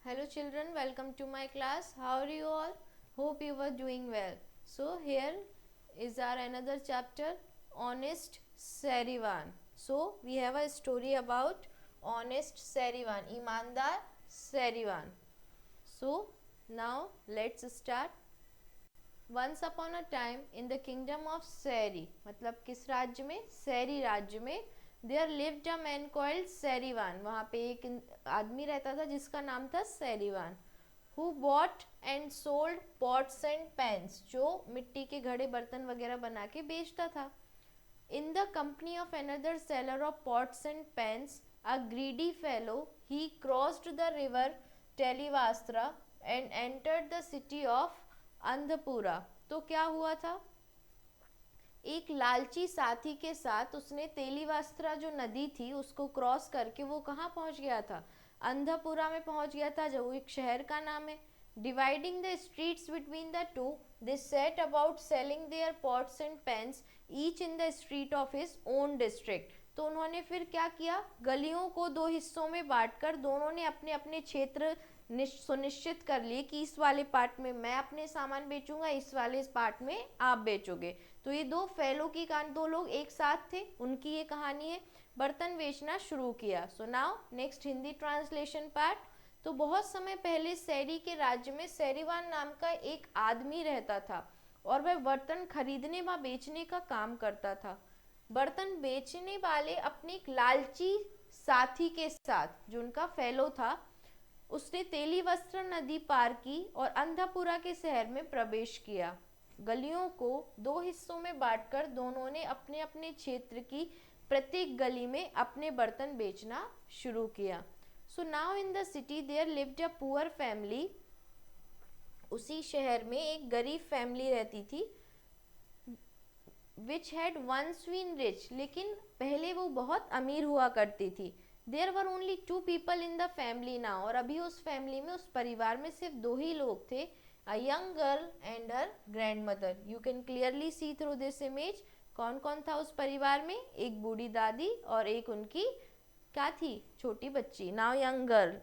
Hello children, welcome to my class. How are you all? Hope you were doing well. So here is our another chapter, Honest Sarivan. So we have a story about Honest Sarivan, ईमानदार Sarivan. So now let's start. Once upon a time in the kingdom of Seri, मतलब किस राज्य में? सैरी राज्य में there lived a man called Serivan. वहाँ पे एक आदमी रहता था जिसका नाम था Serivan. Who bought and sold pots and pans, जो मिट्टी के घड़े बर्तन वगैरह बना के बेचता था. In the company of another seller of pots and pans, a greedy fellow, he crossed the river Telivastra and entered the city of Andhapura. तो क्या हुआ था? एक लालची साथी के साथ उसने तेलीवास्त्रा जो नदी थी उसको क्रॉस करके वो कहाँ पहुंच गया था? अंधपुरा में पहुंच गया था, जो एक शहर का नाम है. Dividing the streets between the two, they set about selling their pots and pens each in the street of his own district. तो उन्होंने फिर क्या किया? गलियों को दो हिस्सों में बांटकर दोनों ने अपने अपने क्षेत्र सुनिश्चित कर लिए कि इस वाले पार्ट में मैं अपने सामान बेचूंगा, इस वाले पार्ट में आप बेचोगे. तो ये दो फैलो की कहानी, दो लोग एक साथ थे, उनकी ये कहानी है. बर्तन बेचना शुरू किया. So now next Hindi translation part. तो बहुत समय पहले सैरी के राज्य में सैरीवान नाम का एक आदमी रहता था और वह बर्तन खरीदने व बेचने का काम करता था. बर्तन बेचने वाले अपने एक लालची साथी के साथ, जो उनका फेलो था, उसने तेलीवस्त्र नदी पार की और अंधापुरा के शहर में प्रवेश किया. गलियों को दो हिस्सों में बांटकर दोनों ने अपने अपने क्षेत्र की प्रत्येक गली में अपने बर्तन बेचना शुरू किया. So now in the city there lived a poor family. उसी शहर में एक गरीब फैमिली रहती थी. Which had once been rich, लेकिन पहले वो बहुत अमीर हुआ करती थी. There were only 2 people in the family now, और अभी उस फैमिली में, उस परिवार में सिर्फ 2 ही लोग थे. A young girl and her grand mother. You can clearly see through this image. कौन कौन था उस परिवार में? एक बूढ़ी दादी और एक उनकी क्या थी? छोटी बच्ची. Now young girl.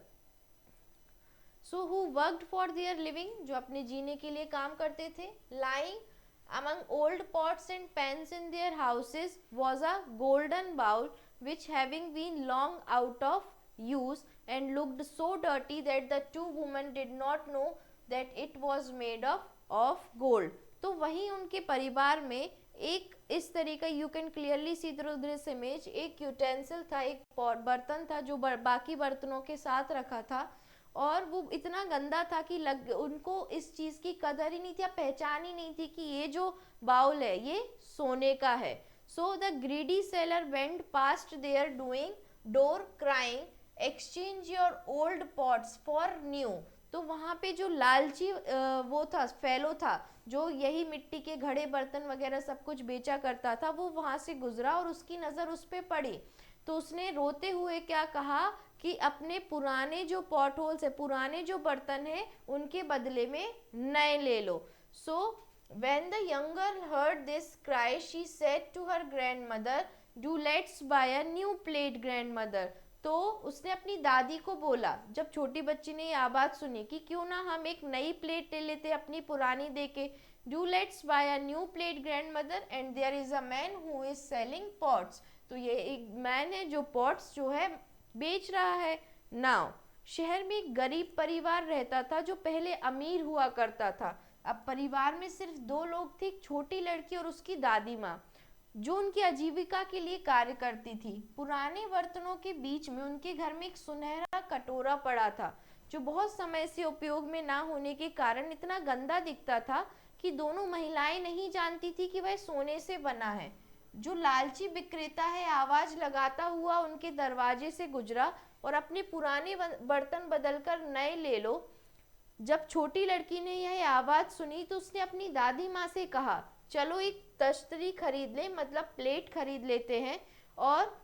So who worked for their living, जो अपने जीने के लिए काम करते थे. Lying among old pots and pans in their houses was a golden bowl which, having been long out of use and looked so dirty that the two women did not know that it was made of gold. तो वही उनके परिवार में एक इस तरीका, you can clearly see through this image, एक utensil था, एक बर्तन था जो बाकी बर्तनों के साथ रखा था, और वो इतना गंदा था कि उनको इस चीज़ की कदर ही नहीं थी, पहचान ही नहीं थी कि ये जो बाउल है ये सोने का है. So the greedy seller went past there doing door crying exchange your old pots for new. तो वहाँ पे जो लालची वो था, फेलो था, जो यही मिट्टी के घड़े बर्तन वगैरह सब कुछ बेचा करता था, वो वहाँ से गुजरा और उसकी नज़र उस पर पड़ी. तो उसने रोते हुए क्या कहा कि अपने पुराने जो पॉट होल्स है, पुराने जो बर्तन है, उनके बदले में नए ले लो. So when the young girl heard this cry she said to her grandmother, do let's buy a new plate grandmother. तो उसने अपनी दादी को बोला, जब छोटी बच्ची ने ये आवाज़ सुनी, कि क्यों ना हम एक नई प्लेट ले लेते अपनी पुरानी दे के. Do let's buy a new plate grandmother and there is a man who is selling pots. तो ये एक मैन है जो पॉट्स जो है बेच रहा है. नाउ शहर में एक गरीब परिवार रहता था जो पहले अमीर हुआ करता था. अब परिवार में सिर्फ 2 लोग थे, एक छोटी लड़की और उसकी दादी माँ, जो उनकी आजीविका के लिए कार्य करती थी. पुराने बर्तनों के बीच में उनके घर में एक सुनहरा कटोरा पड़ा था, जो बहुत समय से उपयोग में ना होने के कारण इतना गंदा दिखता था कि दोनों महिलाएं नहीं जानती थी कि वह सोने से बना है. जो लालची विक्रेता है आवाज लगाता हुआ उनके दरवाजे से गुजरा और अपने पुराने बर्तन बदलकर नए ले लो. जब छोटी लड़की ने यह आवाज सुनी तो उसने अपनी दादी माँ से कहा, चलो एक तश्तरी खरीद ले, मतलब प्लेट खरीद लेते हैं. और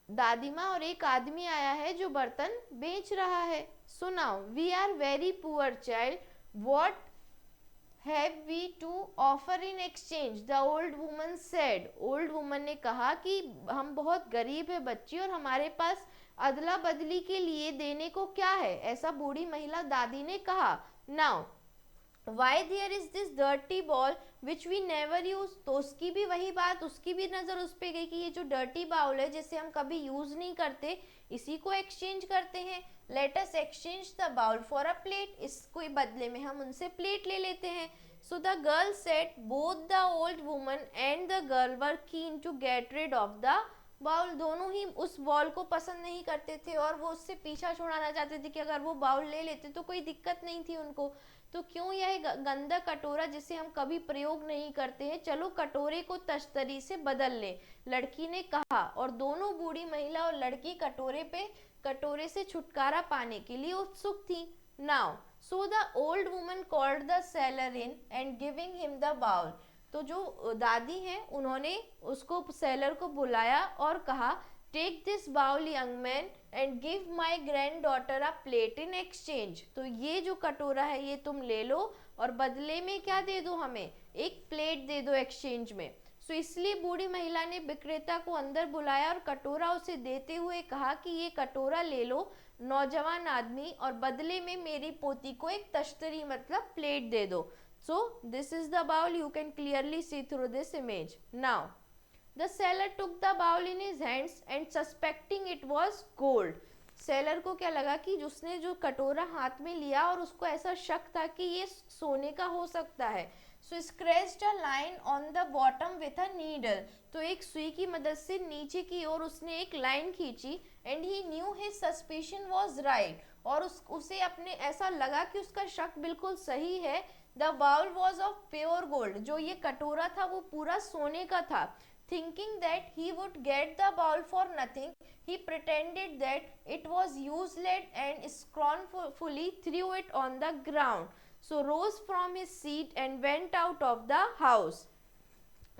दादी माँ और एक आदमी आया है जो बर्तन बेच रहा है. सुनाओ, we are very poor child, what have we to offer in exchange, the old woman said. Old woman ने कहा कि हम बहुत गरीब है बच्ची और हमारे पास अदला बदली के लिए देने को क्या है, ऐसा बूढ़ी महिला दादी ने कहा। Now why there is this dirty bowl which we never use, तो उसकी भी वही बात, उसकी भी नजर उस पे गई कि ये जो डर्टी बाउल है जिसे हम कभी यूज नहीं करते, इसी को एक्सचेंज करते हैं। Let us exchange the bowl for a plate, इसको बदले में हम उनसे प्लेट ले लेते हैं। So the girl said both the old woman and the girl were keen to get rid of the bowl, दोनों ही उस बॉल को पसंद नहीं करते थे और वो उससे पीछा छुड़ाना चाहते थे कि अगर वो बाउल ले लेते तो कोई दिक्कत नहीं थी उनको। तो क्यों यह गंदा कटोरा जिसे हम कभी प्रयोग नहीं करते हैं, चलो कटोरे को तश्तरी से बदल ले, लड़की ने कहा। और दोनों बूढ़ी महिला और लड़की कटोरे से छुटकारा पाने के लिए उत्सुक थी। Now so the old woman called the seller in and giving him the bowl, तो जो दादी हैं उन्होंने उसको सेलर को बुलाया और कहा take this bowl young man and give my granddaughter a plate in exchange, तो ये जो कटोरा है ये तुम ले लो और बदले में क्या दे दो, हमें एक प्लेट दे दो एक्सचेंज में। सो इसलिए बूढ़ी महिला ने विक्रेता को अंदर बुलाया और कटोरा उसे देते हुए कहा कि ये कटोरा ले लो नौजवान आदमी, और बदले में मेरी पोती को एक तश्तरी मतलब प्लेट दे दो। So this is the bowl, you can clearly see through this image. Now the seller took the bowl in his hands and suspecting it was gold, seller को क्या लगा कि उसने जो कटोरा हाथ में लिया और उसको ऐसा शक था कि ये सोने का हो सकता है। So scratched a line on the bottom with a needle, तो एक सुई की मदद से नीचे की ओर उसने एक लाइन खींची। And he new his suspicion was right, और उसे अपने ऐसा लगा कि उसका शक बिल्कुल सही है। The bowl was of pure gold, जो ये कटोरा था वो पूरा सोने का था। Thinking that he would get the bowl for nothing, he pretended that it was useless and scornfully threw it on the ground, so rose from his seat and went out of the house.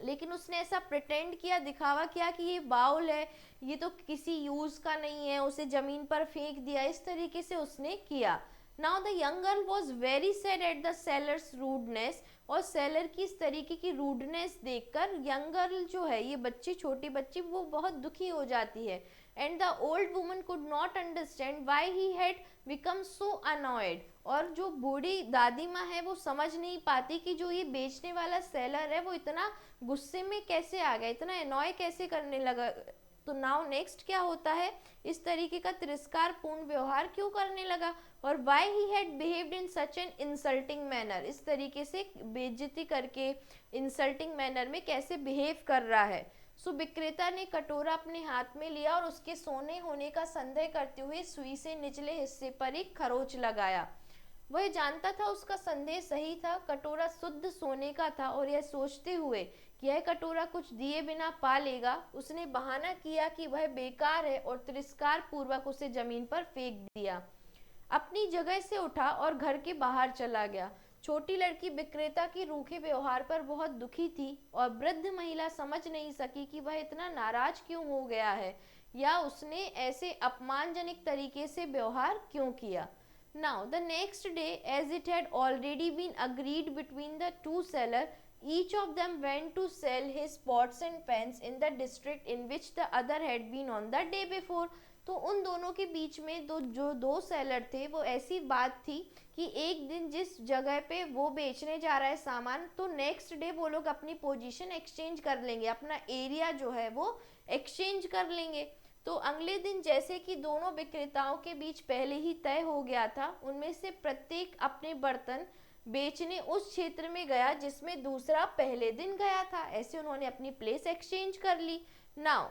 लेकिन उसने ऐसा pretend किया, दिखावा किया कि ये bowl है, ये तो किसी यूज का नहीं है, उसे जमीन पर फेंक दिया, इस तरीके से उसने किया। Now the young girl was very sad at the sellers rudeness, और सेलर की इस तरीके की रूडनेस देखकर यंग गर्ल जो है, ये बच्ची, छोटी बच्ची, वो बहुत दुखी हो जाती है। And the old woman could not understand why he had become so annoyed, और जो बूढ़ी दादी माँ है वो समझ नहीं पाती कि जो ये बेचने वाला सेलर है वो इतना गुस्से में कैसे आ गया, इतना अनॉय कैसे करने लगा। तो नाउ नेक्स्ट क्या होता है, इस तरीके का तिरस्कार पूर्ण व्यवहार क्यों करने लगा, और why he had behaved in such an insulting manner, इस तरीके से बेइज्जती करके इंसल्टिंग मैनर में कैसे बिहेव कर रहा है। सो विक्रेता ने कटोरा अपने हाथ में लिया और उसके सोने होने का संदेह करते हुए सुई से निचले हिस्से पर एक खरोच लगाया। वह जानता था उसका संदेह सही था, कटोरा शुद्ध सोने का था, और यह सोचते हुए कि यह कटोरा कुछ दिए बिना पा लेगा, उसने बहाना किया कि वह बेकार है और तिरस्कार पूर्वक उसे जमीन पर फेंक दिया। अपनी जगह से उठा और घर के बाहर चला गया। छोटी लड़की विक्रेता के रूखे व्यवहार पर बहुत दुखी थी और वृद्ध महिला समझ नहीं सकी कि वह इतना नाराज क्यों हो गया है या उसने ऐसे अपमानजनक तरीके से व्यवहार क्यों किया। Now the next day, as it had already been agreed between the two sellers, each of them went to sell his pots and pans in the district in which the other had been on the day before. तो उन दोनों के बीच में जो दो seller थे, वो ऐसी बात थी कि एक दिन जिस जगह पे वो बेचने जा रहा है सामान, तो नेक्स्ट डे वो लोग अपनी पोजीशन एक्सचेंज कर लेंगे, अपना एरिया जो है वो एक्सचेंज कर लेंगे। तो अगले दिन जैसे कि दोनों विक्रेताओं के बीच पहले ही तय हो गया था, उनमें से प्रत्येक अपने बर्तन बेचने उस क्षेत्र में गया जिसमें दूसरा पहले दिन गया था। ऐसे उन्होंने अपनी प्लेस एक्सचेंज कर ली। Now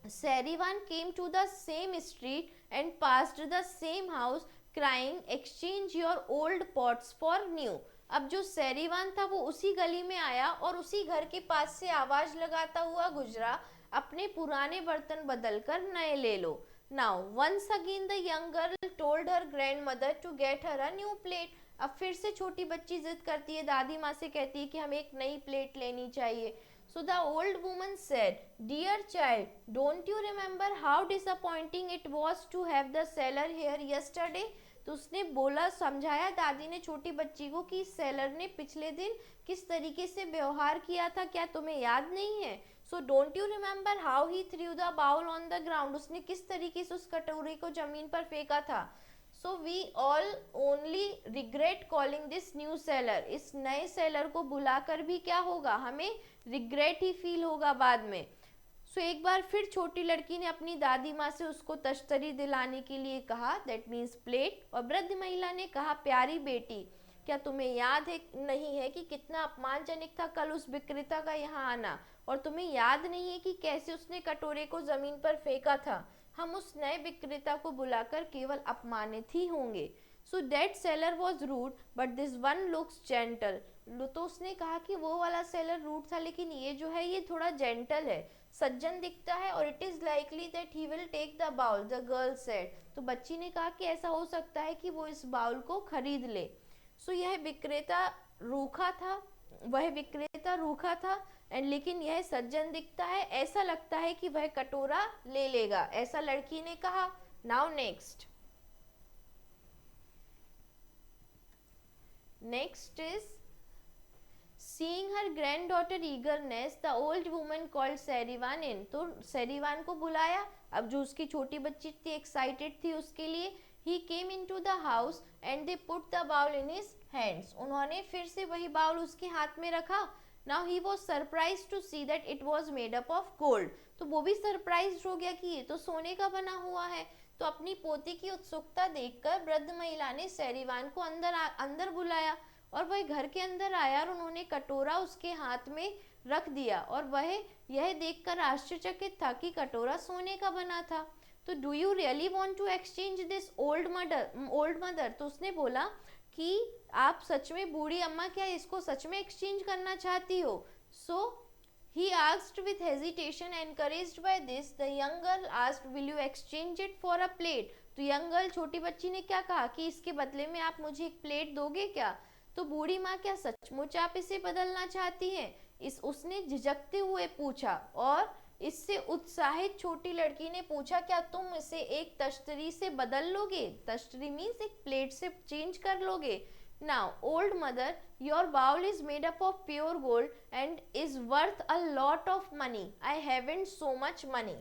Sarivan came to the same street and passed the same house crying exchange your old pots for new. अब जो सैरीवान था वो उसी गली में आया और उसी घर के पास से आवाज लगाता हुआ गुजरा, अपने पुराने बर्तन बदलकर नए ले लो। Now once again the young girl told her grandmother to get her a new plate. अब फिर से छोटी बच्ची जिद करती है, दादी माँ से कहती है कि हमें एक नई प्लेट लेनी चाहिए। So the old woman said, "Dear child, don't you remember how disappointing it was to have the seller here yesterday?" तो उसने बोला, समझाया दादी ने छोटी बच्ची को कि सेलर ने पिछले दिन किस तरीके से व्यवहार किया था, क्या तुम्हें याद नहीं है। So don't you remember how he threw the bowl on the ground, उसने किस तरीके से उस कटोरे को जमीन पर फेंका था. So we all only regret calling this new seller, इस नए सेलर को बुलाकर भी क्या होगा, हमें रिग्रेट ही फील होगा बाद में. सो एक बार फिर छोटी लड़की ने अपनी दादी माँ से उसको तश्तरी दिलाने के लिए कहा, दैट मीन्स प्लेट. और वृद्ध महिला ने कहा, प्यारी बेटी, क्या तुम्हें याद है नहीं है कि कितना अपमानजनक था कल उस विक्रेता का यहाँ आना, और तुम्हें याद नहीं है कि कैसे उसने कटोरे को जमीन पर फेंका था. हम उस नए विक्रेता को बुलाकर केवल अपमानित ही होंगे. So that seller was rude but this one looks gentle. तो उसने कहा कि वो वाला सेलर रूड था, लेकिन ये जो है ये थोड़ा जेंटल है, सज्जन दिखता है. और it is likely that he will take the bowl, the girl said. तो बच्ची ने कहा कि ऐसा हो सकता है कि वो इस बाउल को खरीद ले. सो यह विक्रेता रूखा था, वह विक्रेता रूखा था एंड लेकिन यह सज्जन दिखता है, ऐसा लगता है कि वह कटोरा ले लेगा, ऐसा लड़की ने कहा. Now next is Seeing her granddaughter eagerness, the old woman called Serivan in. तो सेरिवान को बुलाया. अब जो उसकी छोटी बच्ची थी एक्साइटेड थी उसके लिए. He came into the house and they put the bowl in his hands. उन्होंने फिर से वही बाउल उसके हाथ में रखा. Now he was surprised to see that it was made up of gold. तो वो भी सरप्राइज हो गया कि ये तो सोने का बना हुआ है. तो अपनी पोती की उत्सुकता देखकर वृद्ध महिला ने सेरिवान को अंदर बुलाया और वह घर के अंदर आया और उन्होंने कटोरा उसके हाथ में रख दिया और वह यह देखकर आश्चर्यचकित था कि कटोरा सोने का बना था. तो do you really want to exchange this old mother. तो उसने बोला कि आप सच में, बूढ़ी अम्मा, क्या इसको सच में एक्सचेंज करना चाहती हो. सो he asked with hesitation. Encouraged by this, the young girl asked, will you exchange it for a plate. तो यंग गर्ल, छोटी बच्ची ने क्या कहा कि इसके बदले में आप मुझे एक प्लेट दोगे क्या. तो बूढ़ी माँ, क्या सचमुच आप इसे बदलना चाहती हैं, उसने झिझकते हुए पूछा. और इससे उत्साहित छोटी लड़की ने पूछा, क्या तुम इसे एक तश्तरी से बदल लोगे. तश्तरी मीन्स एक प्लेट से चेंज कर लोगे. Now, old mother, your bowl is made up of pure gold and is worth a lot of money. I haven't so much money.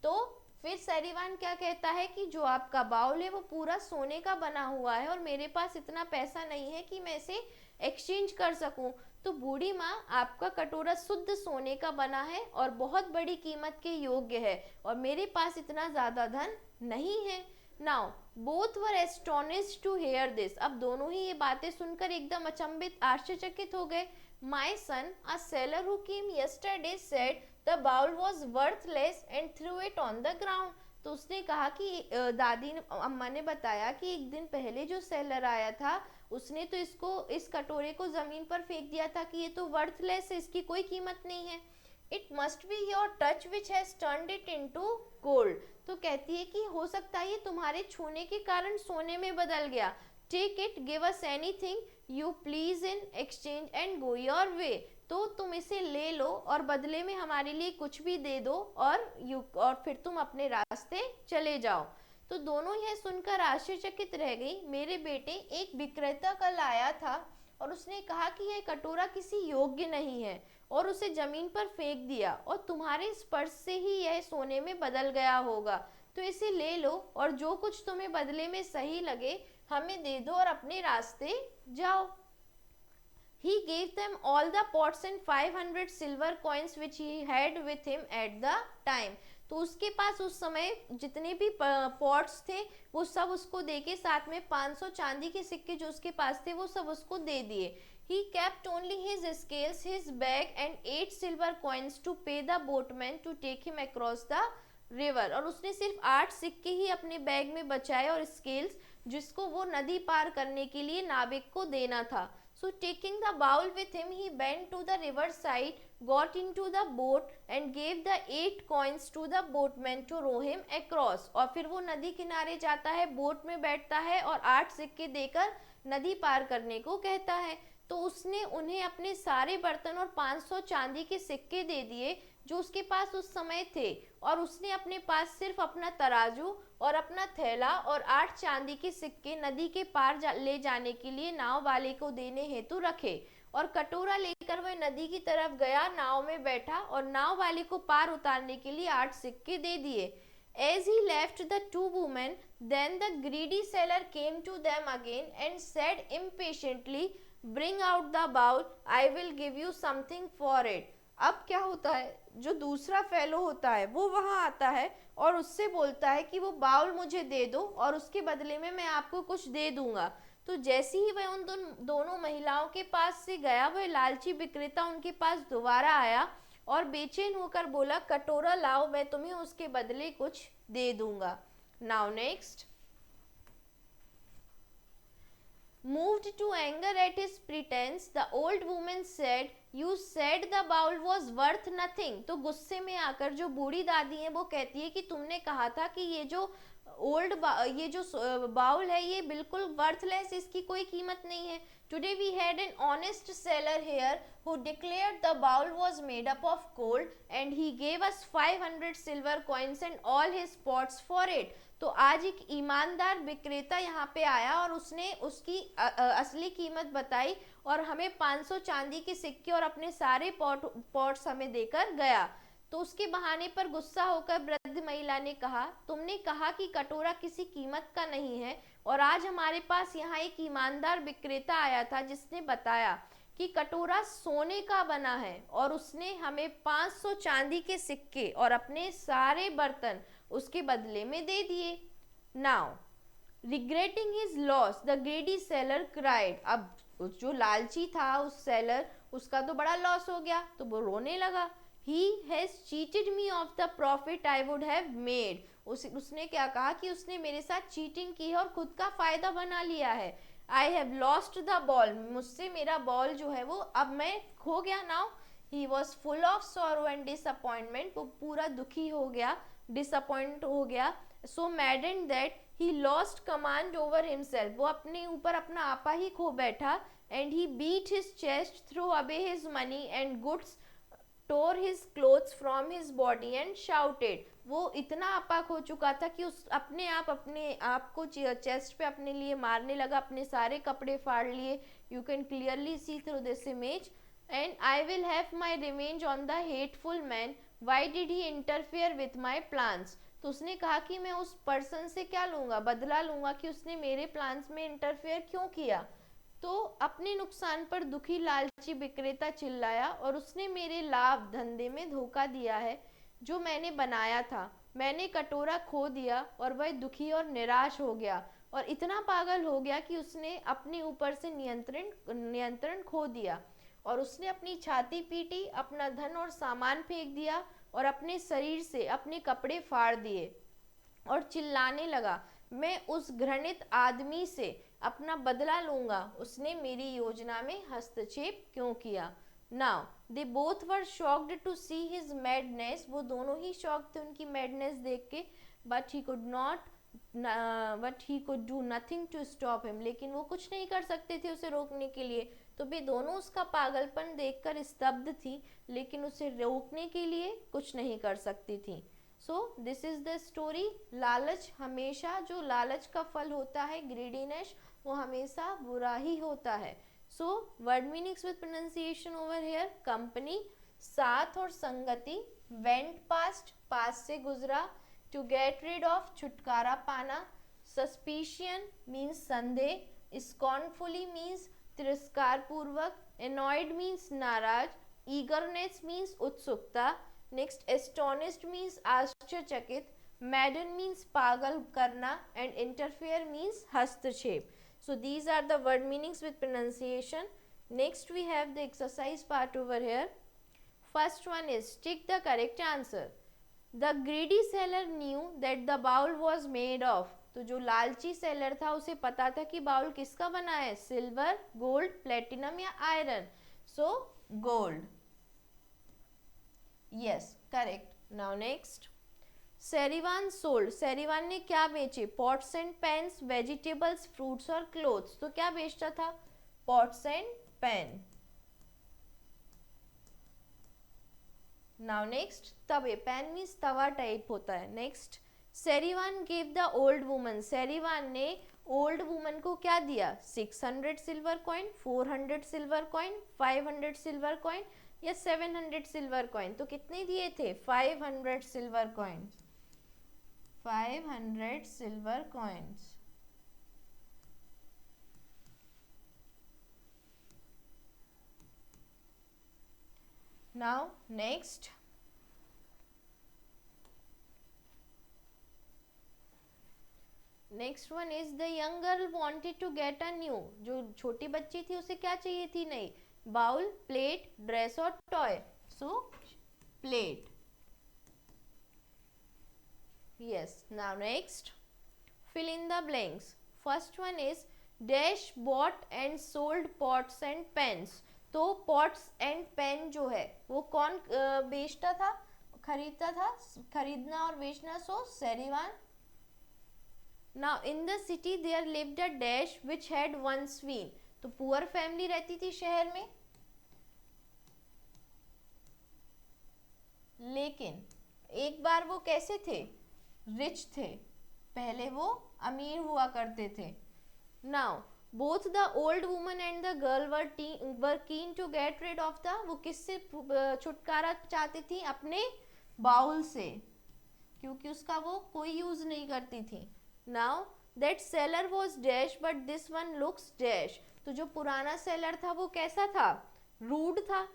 तो फिर सेरिवान क्या कहता है कि जो आपका बाउल है वो पूरा सोने का बना हुआ है और मेरे पास इतना पैसा नहीं है कि मैं इसे एक्सचेंज कर सकूं. तो बूढ़ी माँ, आपका कटोरा शुद्ध सोने का बना है और बहुत बड़ी कीमत के योग्य है और मेरे पास इतना ज़्यादा धन नहीं है. Now, both were astonished to hear this. अब दोनों ही ये बातें सुनकर एकदम अचंभित, आश्चर्यचकित हो गए. My son, a seller who came yesterday said the bowl was worthless and threw it on the ground. तो उसने कहा कि दादी ने, अम्मा ने बताया कि एक दिन पहले जो सेलर आया था उसने तो इस कटोरे को जमीन पर फेंक दिया था कि ये तो वर्थलेस है, इसकी कोई कीमत नहीं है. It must be your touch which has turned it into gold. तो कहती है कि हो सकता है ये तुम्हारे छूने के कारण सोने में बदल गया. Take it, give us anything you please in exchange and go your way. तो तुम इसे ले लो और बदले में हमारे लिए कुछ भी दे दो और फिर तुम अपने रास्ते चले जाओ. तो दोनों यह सुनकर आश्चर्यचकित रह गई. मेरे बेटे, एक विक्रेता कल आया था और उसने कहा कि यह कटोरा किसी योग्य नहीं है और उसे जमीन पर फेंक दिया और तुम्हारे स्पर्श से ही यह सोने में बदल गया होगा. तो इसे ले लो और जो कुछ तुम्हें बदले में सही लगे हमें दे दो और अपने रास्ते जाओ. He gave them all the pots and 500 silver coins which he had with him at the time. तो उसके पास उस समय जितने भी पॉट्स थे वो सब उसको देके साथ में 500 चांदी के सिक्के जो उसके पास थे वो सब उसको दे दिए. He kept only his scales, his bag and 8 silver coins to pay the boatman to take him across the river. और उसने सिर्फ 8 सिक्के ही अपने बैग में बचाए और स्केल्स जिसको वो नदी पार करने के लिए नाविक को देना था. So taking the bowl with him, he went to the river side, got into the boat and gave the 8 coins to the boatman to row him across. और फिर वो नदी किनारे जाता है, बोट में बैठता है और 8 सिक्के देकर नदी पार करने को कहता है. तो उसने उन्हें अपने सारे बर्तन और 500 चांदी के सिक्के दे दिए जो उसके पास उस समय थे और उसने अपने पास सिर्फ अपना तराजू और अपना थैला और 8 चांदी के सिक्के नदी के पार ले जाने के लिए नाव वाले को देने हेतु रखे. और कटोरा लेकर वह नदी की तरफ गया, नाव में बैठा और नाव वाले को पार उतारने के लिए 8 सिक्के दे दिए. As he left the two women, then the greedy seller came to them again and said impatiently, bring out the bowl, I will give you something for it. अब क्या होता है, जो दूसरा फेलो होता है वो वहां आता है और उससे बोलता है कि वो बाउल मुझे दे दो और उसके बदले में मैं आपको कुछ दे दूंगा. तो जैसे ही वह उन दोनों महिलाओं के पास से गया, वह लालची विक्रेता उनके पास दोबारा आया और बेचैन होकर बोला, कटोरा लाओ, मैं तुम्हें उसके बदले कुछ दे दूंगा. Now next. Moved to anger at his pretense, the old woman said, "You said the bowl was worth nothing." तो गुस्से में आकर जो बूढ़ी दादी है वो कहती है कि तुमने कहा था कि ये जो ये जो बाउल है ये बिल्कुल वर्थलेस, इसकी कोई कीमत नहीं है. Today we had an honest seller here who declared the bowl was made up of gold and he gave us 500 silver coins and all his pots for it. तो आज एक ईमानदार विक्रेता यहाँ पे आया और उसने उसकी असली कीमत बताई और हमें 500 चांदी के सिक्के और अपने सारे पॉट्स हमें देकर गया. तो उसके बहाने पर गुस्सा होकर वृद्ध महिला ने कहा, तुमने कहा कि कटोरा किसी कीमत का नहीं है और आज हमारे पास यहाँ एक ईमानदार विक्रेता आया था जिसने बताया कि कटोरा सोने का बना है और उसने हमें 500 चांदी के सिक्के और अपने सारे बर्तन उसके बदले में दे दिए. Now regretting his loss the ग्रेडी seller cried. अब जो लालची था उस सेलर, उसका तो बड़ा लॉस हो गया तो वो रोने लगा. He has cheated me of the profit I would have made. उसने क्या कहा कि उसने मेरे साथ चीटिंग की है और खुद का फायदा बना लिया है. I have lost the ball. मुझसे मेरा बॉल जो है वो अब मैं खो गया. Now he was full of sorrow and disappointment. वो पूरा दुखी हो गया, disappoint हो गया. So maddened that he lost command over himself. वो अपने ऊपर अपना आपा ही खो बैठा. And he beat his chest, threw away his money and goods, tore his clothes from his body and shouted. वो इतना आपाक हो चुका था कि उस अपने आप को चेस्ट पे अपने लिए मारने लगा, अपने सारे कपड़े फाड़ लिए. You can clearly see through this image. And I will have my revenge on the hateful man, why did he interfere with my plans. तो उसने कहा कि मैं उस पर्सन से क्या लूंगा, बदला लूंगा कि उसने मेरे प्लान्स में इंटरफेयर क्यों किया. तो अपने नुकसान पर दुखी लालची विक्रेता चिल्लाया, और उसने मेरे लाभ धंधे में धोखा दिया है जो मैंने बनाया था. मैंने कटोरा खो दिया और वह दुखी और निराश हो गया और इतना पागल हो गया कि उसने अपने ऊपर से नियंत्रण खो दिया और उसने अपनी छाती पीटी, अपना धन और सामान फेंक दिया और अपने शरीर से अपने कपड़े फाड़ दिए और चिल्लाने लगा, मैं उस घृणित आदमी से अपना बदला लूंगा, उसने मेरी योजना में हस्तक्षेप क्यों किया. Now they both were shocked to see his madness. वो दोनों ही शॉक थे उनकी मैडनेस देख के. But he could do nothing to stop him. लेकिन वो कुछ नहीं कर सकते थे उसे रोकने के लिए. तो वे दोनों उसका पागलपन देखकर स्तब्ध थी, लेकिन उसे रोकने के लिए कुछ नहीं कर सकती थी. So this is the story. लालच हमेशा, जो लालच का फल होता है, ग्रीडीनेस, वो हमेशा बुरा ही होता है. So word meanings with pronunciation over here. Company, साथ और संगति. वेंट पास्ट, पास से गुजरा. टू गेट रिड ऑफ, छुटकारा पाना. सस्पिशियन मीन्स संदेह. स्कॉर्नफुली मीन्स तिरस्कार पूर्वक. एनॉयड मीन्स नाराज. ईगरनेस मीन्स उत्सुकता. नेक्स्ट एस्टोनिश्ड मीन्स आश्चर्यचकित. मैडन मीन्स पागल करना. एंड इंटरफेयर मीन्स हस्तक्षेप. So these are the word meanings with pronunciation. Next we have the exercise part over here. First one is tick the correct answer. The greedy seller knew that the bowl was made of. तो जो लालची seller था उसे पता था कि bowl किसका बना है, सिल्वर, गोल्ड, प्लेटिनम या iron. So gold. Yes, correct. Now next. Serivan sold. Serivan ने क्या बेचे? Pots and pans, vegetables, fruits और क्लोथ्स. तो क्या बेचता था? Pots and pan. Now next, तवे. पेन मीन्स तवा टाइप होता है. Next, Serivan give the old woman. Serivan ने ओल्ड वुमन को क्या दिया? 600 silver coin, 400 silver coin, 500 silver coin या 700 सिल्वर कॉइन? तो कितने दिए थे? 500 silver coin, 500 silver coins. Now next, next one is the young girl wanted to get a new. जो छोटी बच्ची थी उसे क्या चाहिए थी? नई बाउल, प्लेट, ड्रेस और toy. So plate. yes. now next, fill in the blanks. first one is dash bought and sold pots and pans. तो pots and pen जो है वो कौन बेचता था, खरीदता था? खरीदना और बेचना. सो सेरिवान. Now in the city there lived a dash which had one swine. तो पुअर फैमिली रहती थी शहर में, लेकिन एक बार वो कैसे थे? रिच थे. पहले वो अमीर हुआ करते थे. Now both the old woman and the girl were keen to get rid of the. वो किससे छुटकारा चाहती थी? अपने बाउल से, क्योंकि उसका वो कोई यूज नहीं करती थी. Now that seller was dash but this one looks dash. तो जो पुराना सेलर था वो कैसा था? रूड था.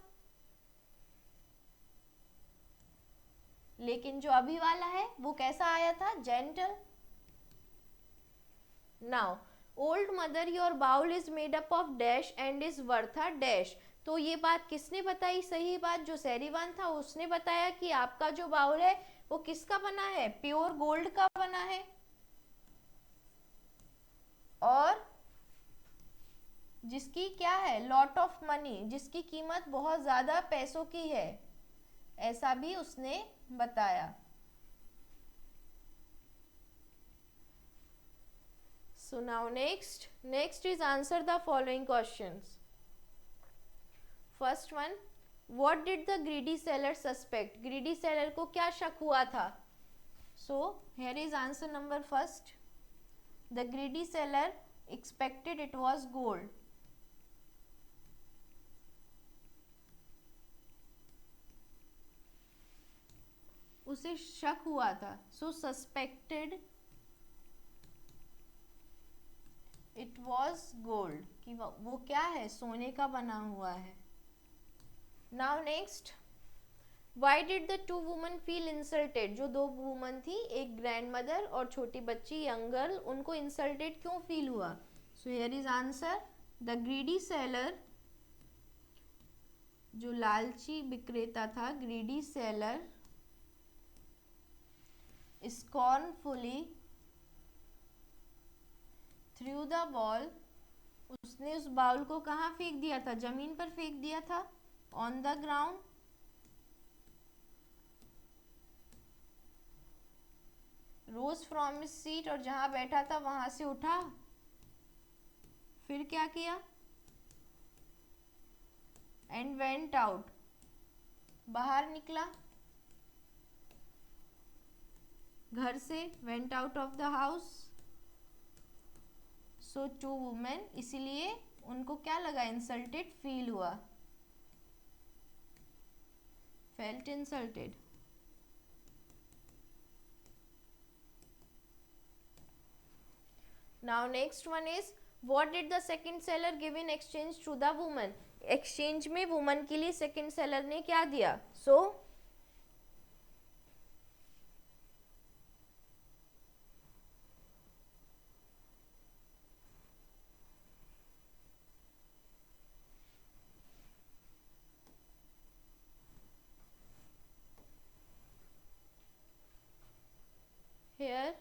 लेकिन जो अभी वाला है वो कैसा आया था? Gentle. Now old mother your bowl is made up of dash and is worth a dash. तो ये बात किसने बताई? सही बात जो सैरिवान था उसने बताया कि आपका जो बाउल है वो किसका बना है? प्योर गोल्ड का बना है और जिसकी क्या है? लॉट ऑफ मनी, जिसकी कीमत बहुत ज्यादा पैसों की है, ऐसा भी उसने बताया. So now next is answer the following questions. First one, what did the greedy seller suspect? greedy seller को क्या शक हुआ था? So here is answer number first. The greedy seller expected it was gold. उसे शक हुआ था. So suspected it was gold, कि वो क्या है? सोने का बना हुआ है. Now next, why did the two women feel insulted? जो दो वुमन थी, एक ग्रैंड मदर और छोटी बच्ची यंग गर्ल, उनको इंसल्टेड क्यों फील हुआ? सो here is answer. The greedy seller, जो लालची विक्रेता था, greedy seller scornfully threw the ball. उसने उस बाउल को कहाँ फेंक दिया था? जमीन पर फेंक दिया था. On the ground. Rose from his seat, और जहां बैठा था वहां से उठा. फिर क्या किया? एंड वेंट आउट, बाहर निकला घर से. Went out of the house. So two women, इसीलिए उनको क्या लगा? इंसल्टेड फील हुआ. Felt insulted. Now next one is, what did the second seller give in exchange to the woman? Exchange में वुमन के लिए सेकंड सेलर ने क्या दिया? सो here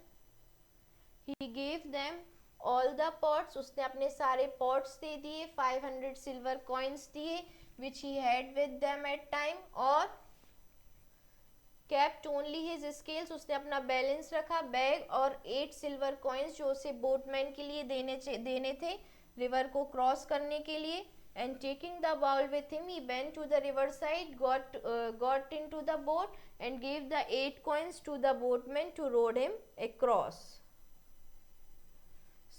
he gave them all the pots. उसने अपने सारे pots दे दिए. 500 silver coins दिए which he had with them at time. और kept only his scales, उसने अपना बैलेंस रखा. बैग और 8 सिल्वर कॉइन्स जो उसे बोटमैन के लिए देने थे रिवर को क्रॉस करने के लिए. And taking the bowl with him, he went to the river side, got into the boat and gave the 8 coins to the boatman to row him across.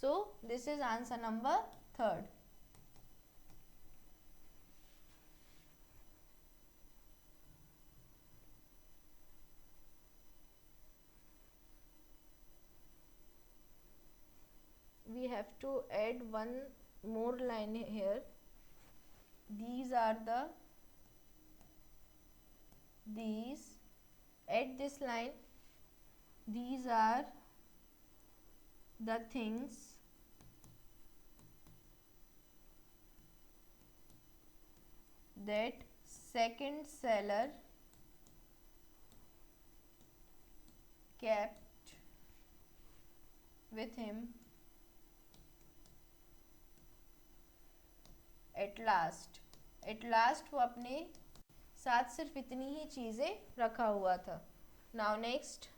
So this is answer number 3rd. We have to add one more line here. These at this line, these are the things that second seller kept with him at last. At last वो अपने साथ सिर्फ इतनी ही चीज़ें रखा हुआ था. Now next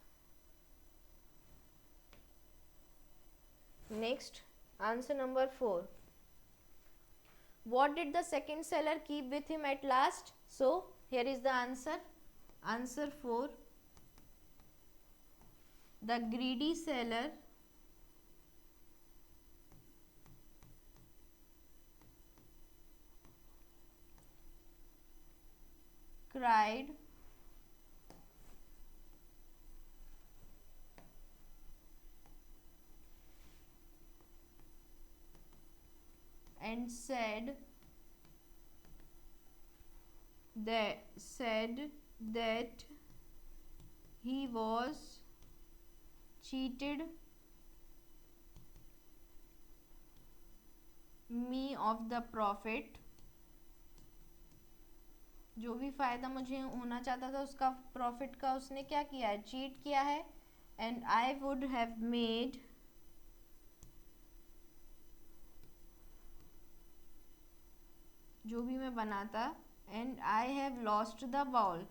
answer number 4. What did the second seller keep with him at last? So here is the answer. Answer 4. The greedy seller cried and said that he was cheated me of the profit. जो भी फ़ायदा मुझे होना चाहता था उसका profit का उसने क्या किया है, चीट किया है. And I would have made जो भी मैं बनाता, and I have lost the bowl.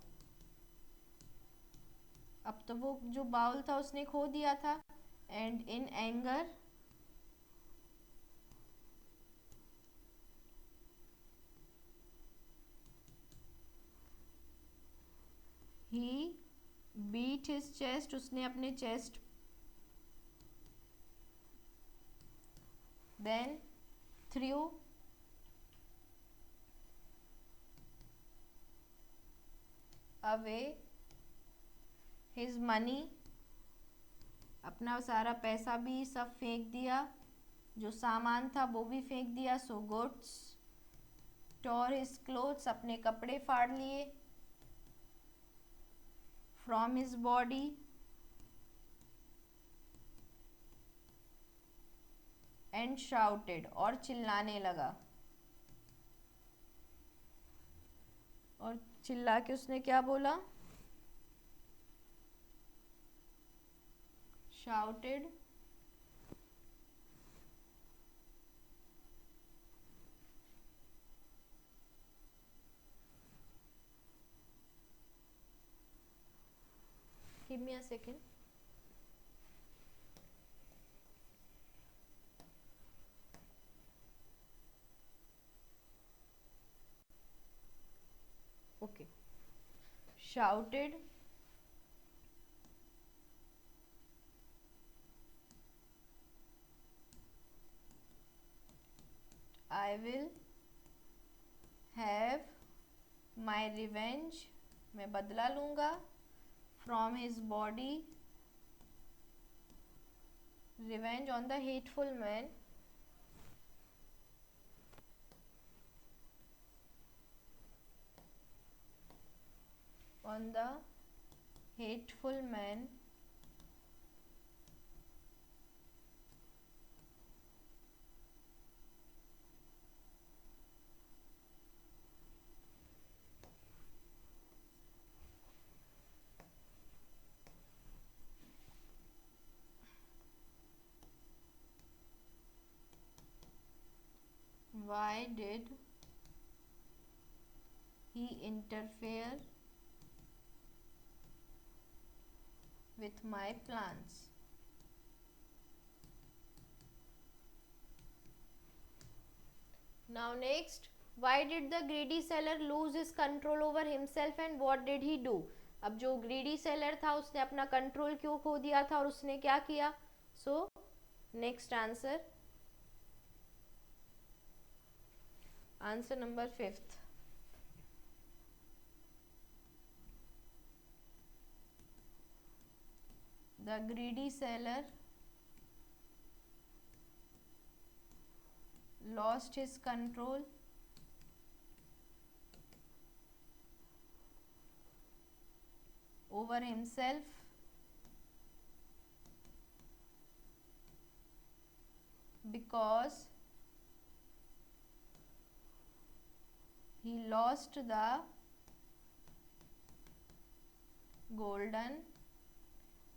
अब तो वो जो बाउल था उसने खो दिया था. And in anger he beat his chest, उसने अपने chest. then threw away his money, अपना सारा पैसा भी सब फेंक दिया, जो सामान था वो भी फेंक दिया. so goods tore his clothes, अपने कपड़े फाड़ लिए. from his body and shouted, और चिल्लाने लगा. और चिल्ला के उसने क्या बोला? shouted give me a second. Okay. Shouted I will have my revenge, मैं बदला लूँगा. from his body, revenge on the hateful man, on the hateful man why did he interfere with my plans. Now next, why did the greedy seller lose his control over himself and what did he do? अब जो greedy seller था उसने अपना control क्यों खो दिया था और उसने क्या किया? So next answer, answer number 5th, the greedy seller lost his control over himself because he lost the golden,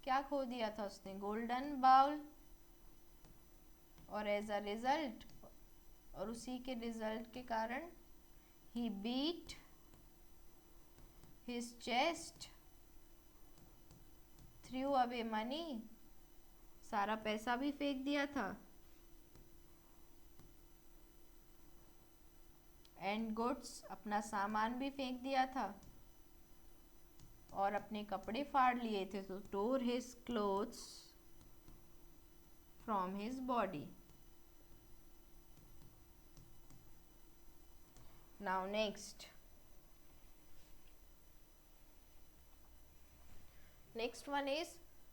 क्या खो दिया था उसने, गोल्डन बाउल, और एज अ रिजल्ट, और उसी के रिजल्ट के कारण ही beat his chest, threw away money, सारा पैसा भी फेंक दिया था, एंड गुड्स, अपना सामान भी फेंक दिया था, और अपने कपड़े फाड़ लिए थे, तो tore his clothes from his body. Now next, next one is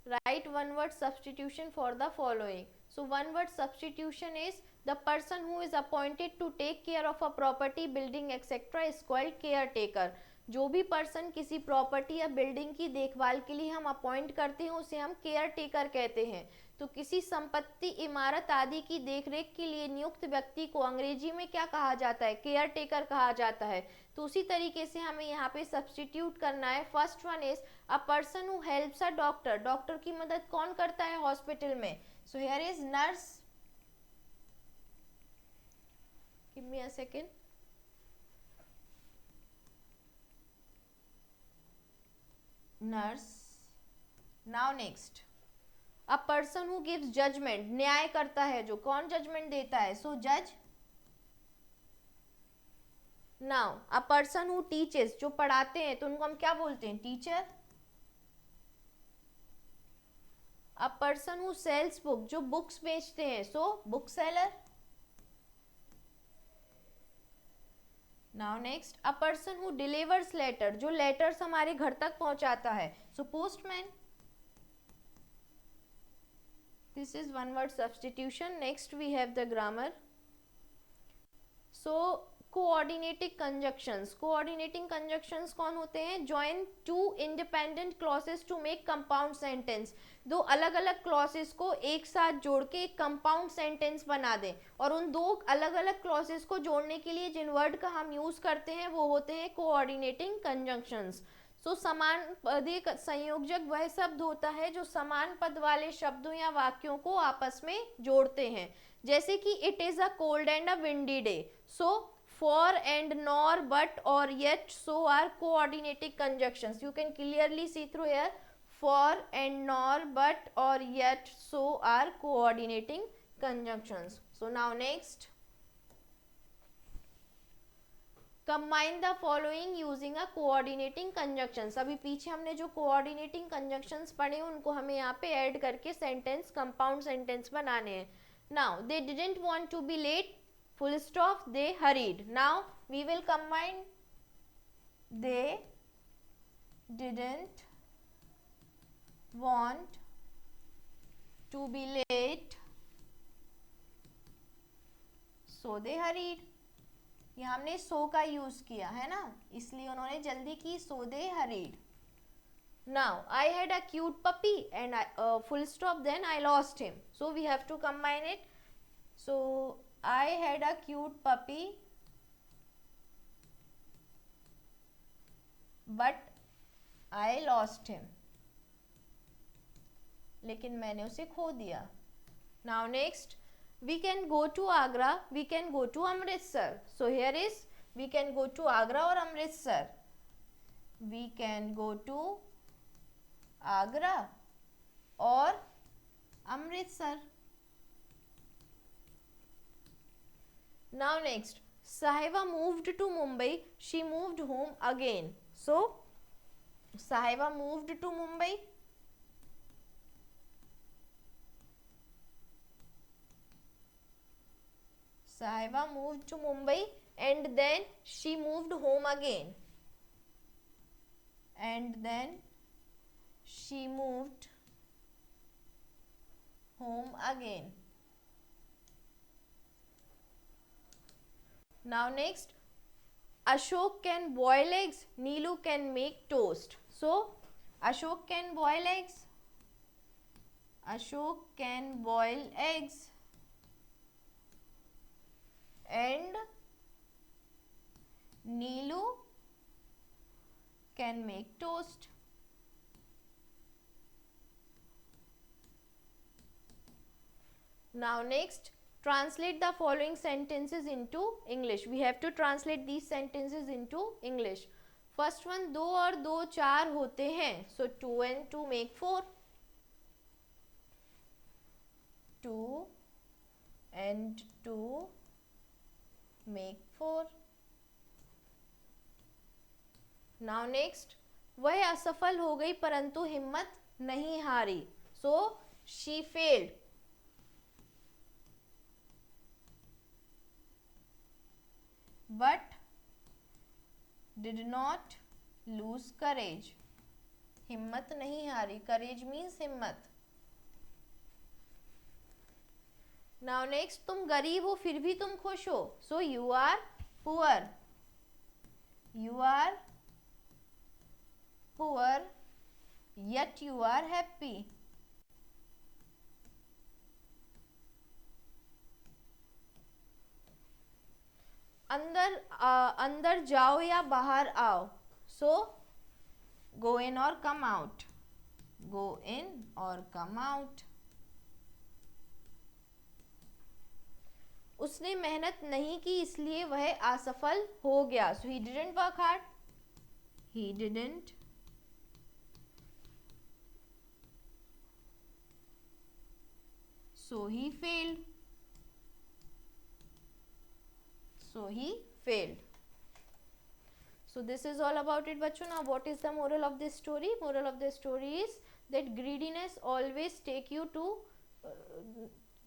write one word substitution for the following. So one word substitution is the person who is appointed to take care of a property, building etc. is called caretaker. जो भी person किसी property या building की देखभाल के लिए हम appoint करते हैं उसे हम केयर टेकर कहते हैं. तो किसी संपत्ति, इमारत आदि की देखरेख के लिए नियुक्त व्यक्ति को अंग्रेजी में क्या कहा जाता है, केयर टेकर कहा जाता है. तो उसी तरीके से हमें यहाँ पे सब्स्टिट्यूट करना है. First one is a person who helps a doctor. Doctor की मदद कौन करता है हॉस्पिटल में? So here is nurse. Give me a second. Nurse. Now next, a person who gives judgement. न्याय करता है जो, कौन जजमेंट देता है? सो जज. Now a person who teaches, जो पढ़ाते हैं तो उनको हम क्या बोलते हैं? Teacher. A person who sells book, जो बुक्स बेचते हैं, so book seller. Now next, a person who delivers letter, जो लेटर्स हमारे घर तक पहुंचाता है, so postman. This is one word substitution. Next we have the grammar. So coordinating conjunctions. Coordinating conjunctions कौन होते हैं? Join two independent clauses to make compound sentence. दो अलग अलग clauses को एक साथ जोड़ के एक compound sentence बना दें. और उन दो अलग अलग clauses को जोड़ने के लिए जिन word का हम use करते हैं वो होते हैं coordinating conjunctions. तो समान पदीय संयोजक वह शब्द होता है जो समान पद वाले शब्दों या वाक्यों को आपस में जोड़ते हैं. जैसे कि it is a cold and a windy day. So for and nor, but or yet, so are coordinating conjunctions. You can clearly see through here. For and nor, but or yet, so are coordinating conjunctions. So now next, combine the following using a coordinating conjunctions. अभी पीछे हमने जो coordinating conjunctions पढ़े उनको हमें यहाँ पे add करके सेंटेंस, कंपाउंड सेंटेंस बनाने हैं. Now they didn't want to be late, full stop, they hurried. Now we will combine they didn't want to be late, so they hurried. ये हमने सो का यूज किया है ना, इसलिए उन्होंने जल्दी की, so they hurried. Now I had a cute puppy and full stop, then I lost him. So we have to combine it. So I had a cute puppy but I lost him. लेकिन मैंने उसे खो दिया. Now next, we can go to Agra, we can go to Amritsar. So here is, we can go to Agra or Amritsar. We can go to Agra or Amritsar. Now next, Sahiba moved to Mumbai, she moved home again. So Sahiba moved to Mumbai, Sahiba moved to Mumbai and then she moved home again. And then she moved home again. Now next, Ashok can boil eggs, Neelu can make toast. So Ashok can boil eggs. Ashok can boil eggs and Neelu can make toast. Now next, translate the following sentences into English. We have to translate these sentences into English. First one, दो और दो चार होते हैं. So 2 and 2 make 4. 2 and 2 make 4. Now next, वह असफल हो गई परंतु हिम्मत नहीं हारी. So she failed. But did not lose courage. हिम्मत नहीं हारी. Courage means हिम्मत. Now next, तुम गरीब हो फिर भी तुम खुश हो. So you are poor. You are poor yet you are happy. अंदर जाओ या बाहर आओ. So go in or come out. Go in or come out. उसने मेहनत नहीं की इसलिए वह असफल हो गया. So he didn't work hard. He didn't so he failed. So he failed. So this is all about it, bachcho. Now what is the moral of this story? Moral of the story is that greediness always take you to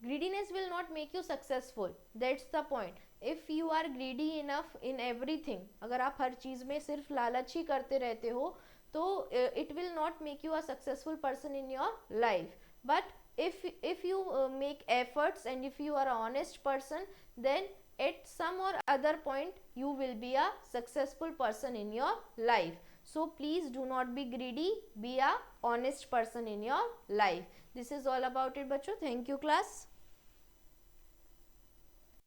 greediness will not make you successful. That's the point. If you are greedy enough in everything, अगर आप हर चीज में सिर्फ लालच ही करते रहते हो तो it will not make you a successful person in your life. But if you make efforts and if you are an honest person, then at some or other point you will be a successful person in your life. So please do not be greedy, be a honest person in your life. This is all about it, bachcho. Thank you, class.